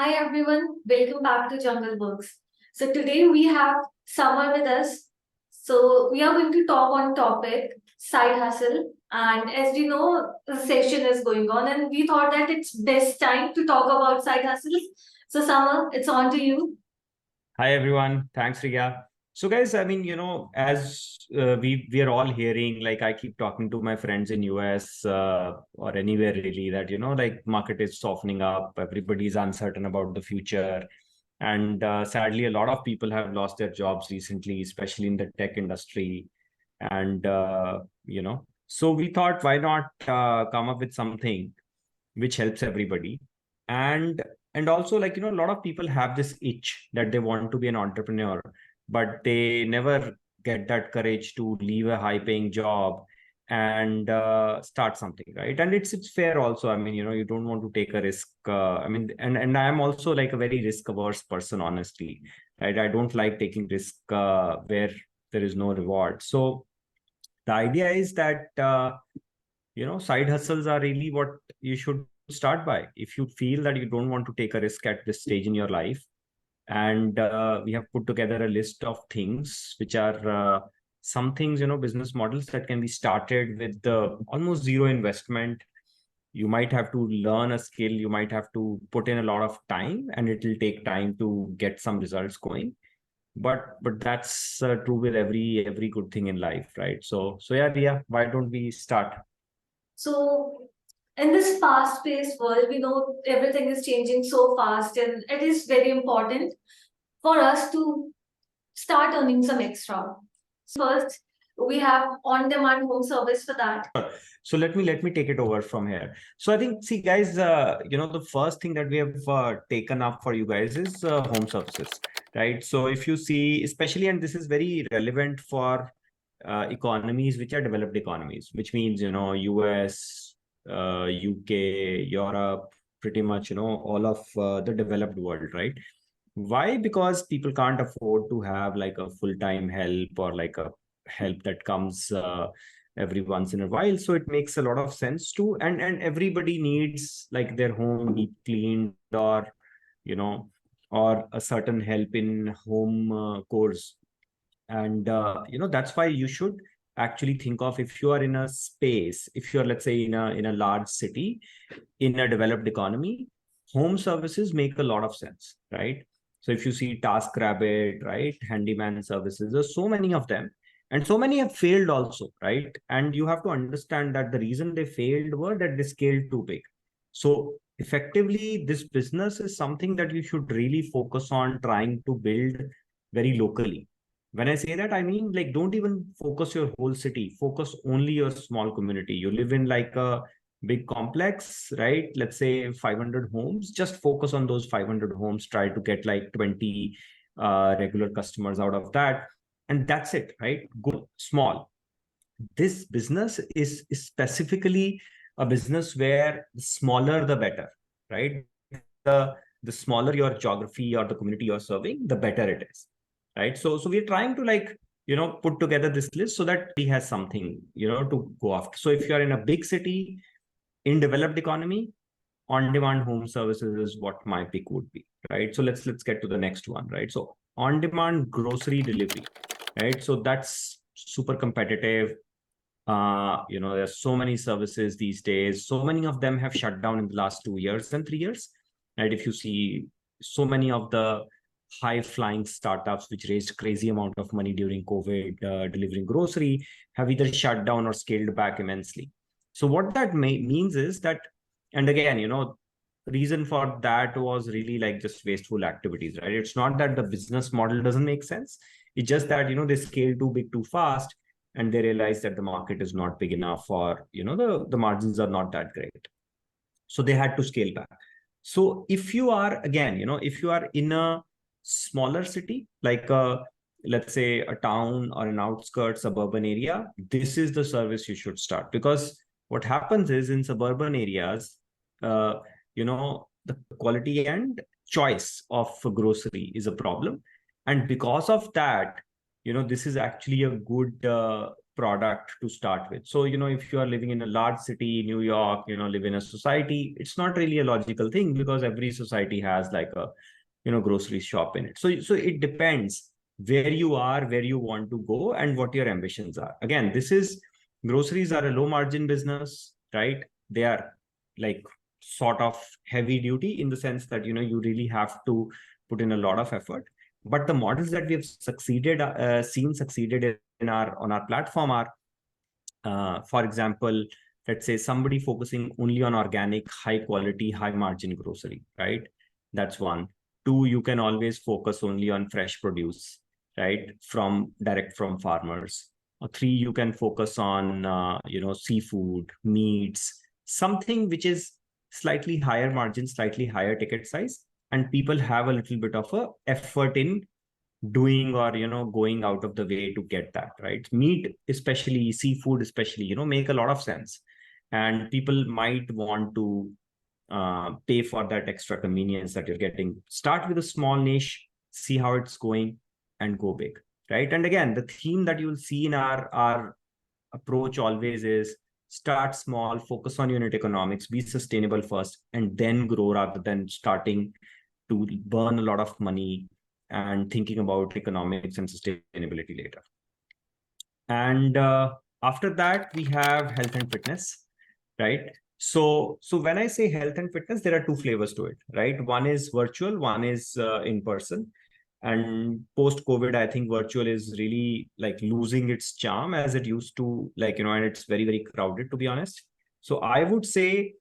Hi everyone, welcome back to Jungleworks. So today we have Summer with us. So we are going to talk on topic side hustle. And as you know, the session is going on, and we thought that it's best time to talk about side hustles. So Summer, it's on to you. Hi everyone, thanks Riya. So guys, as we are all hearing, like I keep talking to my friends in US or anywhere really that like market is softening up, everybody's uncertain about the future, and sadly a lot of people have lost their jobs recently, especially in the tech industry, and so we thought why not come up with something which helps everybody, and also like a lot of people have this itch that they want to be an entrepreneur, but they never get that courage to leave a high paying job and start something, right? And it's fair also. I mean, you don't want to take a risk. I mean, and I'm also like a very risk averse person, honestly, right? I don't like taking risk where there is no reward. So the idea is that side hustles are really what you should start by if you feel that you don't want to take a risk at this stage in your life. And we have put together a list of things which are some things, business models that can be started with almost zero investment. You might have to learn a skill, you might have to put in a lot of time, and it will take time to get some results going. But that's true with every good thing in life, right? So yeah, Ria, why don't we start? So in this fast-paced world, we know everything is changing so fast, and it is very important for us to start earning some extra. First, we have on-demand home service for that. So let me take it over from here. So I think, see guys, the first thing that we have taken up for you guys is home services, right? So if you see, especially, and this is very relevant for economies which are developed economies, which means US, UK, Europe, pretty much all of the developed world, right? Why? Because people can't afford to have like a full-time help or like a help that comes every once in a while. So it makes a lot of sense to, and everybody needs like their home deep cleaned, or you know or a certain help in home chores. And that's why you should actually think of, if you are in a space, if you're, let's say, in a large city in a developed economy, home services make a lot of sense, right? So if you see TaskRabbit, right, handyman services, there's so many of them, and so many have failed also, right? And you have to understand that the reason they failed were that they scaled too big. So effectively, this business is something that you should really focus on trying to build very locally. When I say that, I mean, like, don't even focus your whole city, focus only your small community. You live in like a big complex, right? Let's say 500 homes, just focus on those 500 homes, try to get like 20 regular customers out of that. And that's it, right? Go small. This business is specifically a business where the smaller the better, right? The smaller your geography or the community you're serving, the better it is, right? So we're trying to, like, put together this list so that he has something, to go after. So if you're in a big city in developed economy, on-demand home services is what my pick would be, right? So let's get to the next one, right? So on-demand grocery delivery, right? So that's super competitive. There's so many services these days. So many of them have shut down in the last 2 years and 3 years, right? If you see, so many of the high-flying startups which raised crazy amount of money during COVID, delivering grocery, have either shut down or scaled back immensely. So what that means is that, and again, reason for that was really like just wasteful activities, right? It's not that the business model doesn't make sense. It's just that, they scale too big too fast, and they realize that the market is not big enough, or the margins are not that great, so they had to scale back. So if you are, again, if you are in a smaller city, like let's say a town or an outskirts suburban area, this is the service you should start. Because what happens is, in suburban areas, uh, the quality and choice of grocery is a problem. And because of that, this is actually a good product to start with. So, if you are living in a large city, New York, live in a society, it's not really a logical thing because every society has like a, grocery shop in it. So it depends where you are, where you want to go, and what your ambitions are. Again, groceries are a low margin business, right? They are like sort of heavy duty in the sense that, you really have to put in a lot of effort. But the models that we have seen succeeded in on our platform are, for example, let's say somebody focusing only on organic, high quality, high margin grocery, right? That's one. Two, you can always focus only on fresh produce, right? Direct from farmers. Or three, you can focus on, seafood, meats, something which is slightly higher margin, slightly higher ticket size, and people have a little bit of a effort in doing or going out of the way to get that, right? Meat, especially seafood, especially, make a lot of sense, and people might want to pay for that extra convenience that you're getting. Start with a small niche, see how it's going, and go big, right? And again, the theme that you'll see in our approach always is start small, focus on unit economics, be sustainable first, and then grow, rather than starting to burn a lot of money and thinking about economics and sustainability later. And after that, we have health and fitness, right? So when I say health and fitness, there are two flavors to it, right? One is virtual, one is in person. And post COVID, I think virtual is really like losing its charm as it used to, like, and it's very, very crowded, to be honest. So I would say,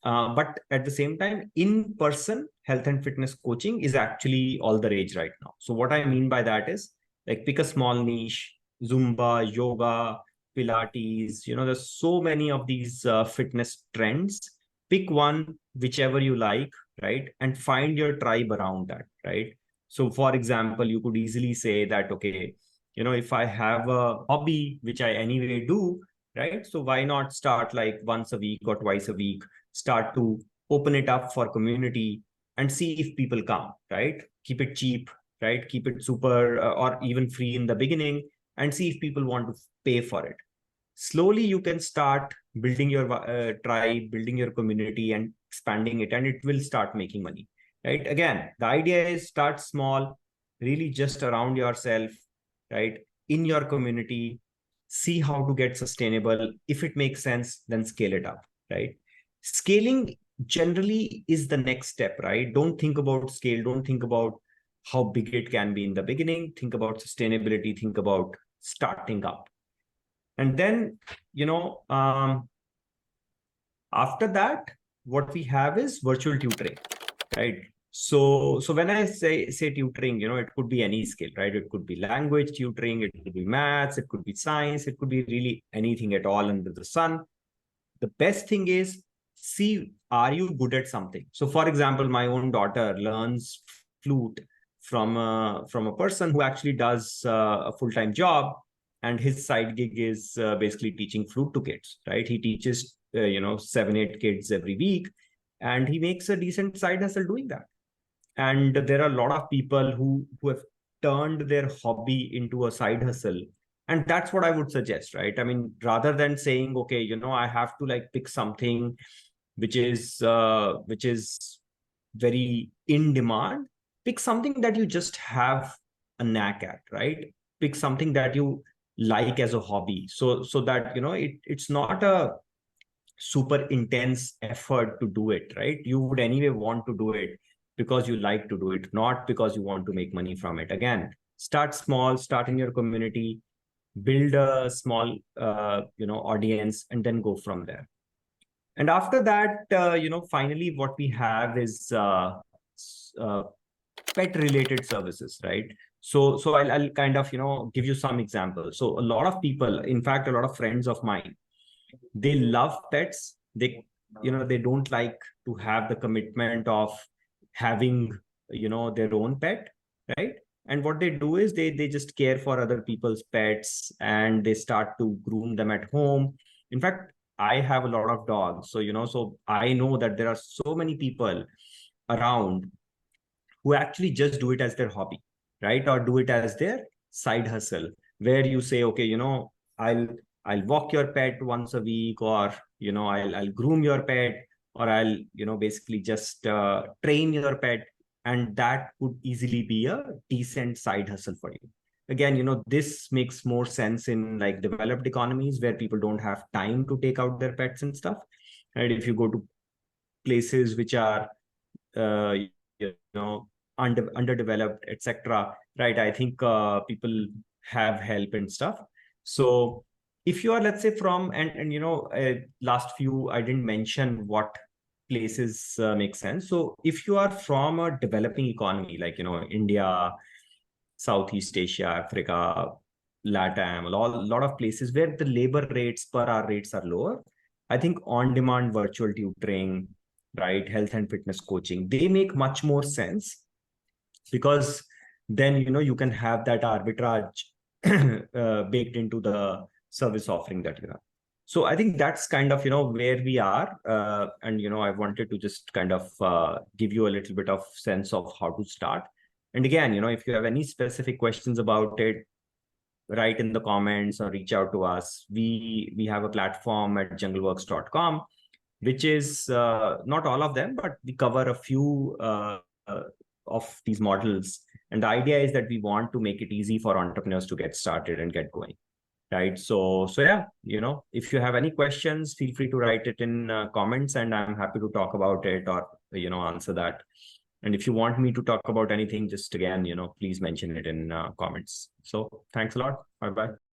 but at the same time, in person health and fitness coaching is actually all the rage right now. So what I mean by that is, like, pick a small niche, Zumba, yoga, Pilates, there's so many of these fitness trends. Pick one, whichever you like, right? And find your tribe around that, right? So for example, you could easily say that, okay, if I have a hobby, which I anyway do, right? So why not start like once a week or twice a week, start to open it up for community and see if people come, right? Keep it cheap, right? Keep it super or even free in the beginning, and see if people want to pay for it. Slowly, you can start building your tribe, building your community, and expanding it, and it will start making money, right? Again, the idea is start small, really just around yourself, right? In your community, see how to get sustainable. If it makes sense, then scale it up, right? Scaling generally is the next step, right? Don't think about scale, don't think about how big it can be in the beginning. Think about sustainability, think about starting up. And then, after that, what we have is virtual tutoring, right? So when I say tutoring, it could be any skill, right? It could be language tutoring, it could be maths, it could be science, it could be really anything at all under the sun. The best thing is, see, are you good at something? So for example, my own daughter learns flute from a person who actually does a full-time job, and his side gig is basically teaching flute to kids, right? He teaches 7-8 kids every week, and he makes a decent side hustle doing that. And there are a lot of people who have turned their hobby into a side hustle, and that's what I would suggest, right? I mean, rather than saying, okay, I have to like pick something which is very in demand. Pick something that you just have a knack at, right? Pick something that you like as a hobby, so that it's not a super intense effort to do it, right? You would anyway want to do it because you like to do it, not because you want to make money from it. Again, start small, start in your community, build a small audience, and then go from there. And after that, finally what we have is uh, pet related services, right? So I'll kind of give you some examples. So a lot of people, in fact a lot of friends of mine, they love pets. They don't like to have the commitment of having their own pet, right? And what they do is they just care for other people's pets, and they start to groom them at home. In fact, I have a lot of dogs, so I know that there are so many people around who actually just do it as their hobby, right? Or do it as their side hustle, where you say, okay, I'll walk your pet once a week, or I'll groom your pet, or I'll basically just train your pet, and that could easily be a decent side hustle for you. Again, this makes more sense in like developed economies where people don't have time to take out their pets and stuff. And if you go to places which are uh, you know underdeveloped, etc., right, I think people have help and stuff. So if you are, let's say, from and last few I didn't mention what places make sense. So if you are from a developing economy like India, Southeast Asia, Africa, LATAM, a lot of places where the labor rates per hour rates are lower, I think on-demand virtual tutoring, right, health and fitness coaching, they make much more sense, because then you can have that arbitrage baked into the service offering that you have. So I think that's kind of where we are, and I wanted to just kind of give you a little bit of sense of how to start. And again, if you have any specific questions about it, write in the comments or reach out to us. We have a platform at jungleworks.com, which is not all of them, but we cover a few uh, of these models. And the idea is that we want to make it easy for entrepreneurs to get started and get going. Right. So yeah, if you have any questions, feel free to write it in comments, and I'm happy to talk about it or, answer that. And if you want me to talk about anything, just again, please mention it in comments. So thanks a lot. Bye bye.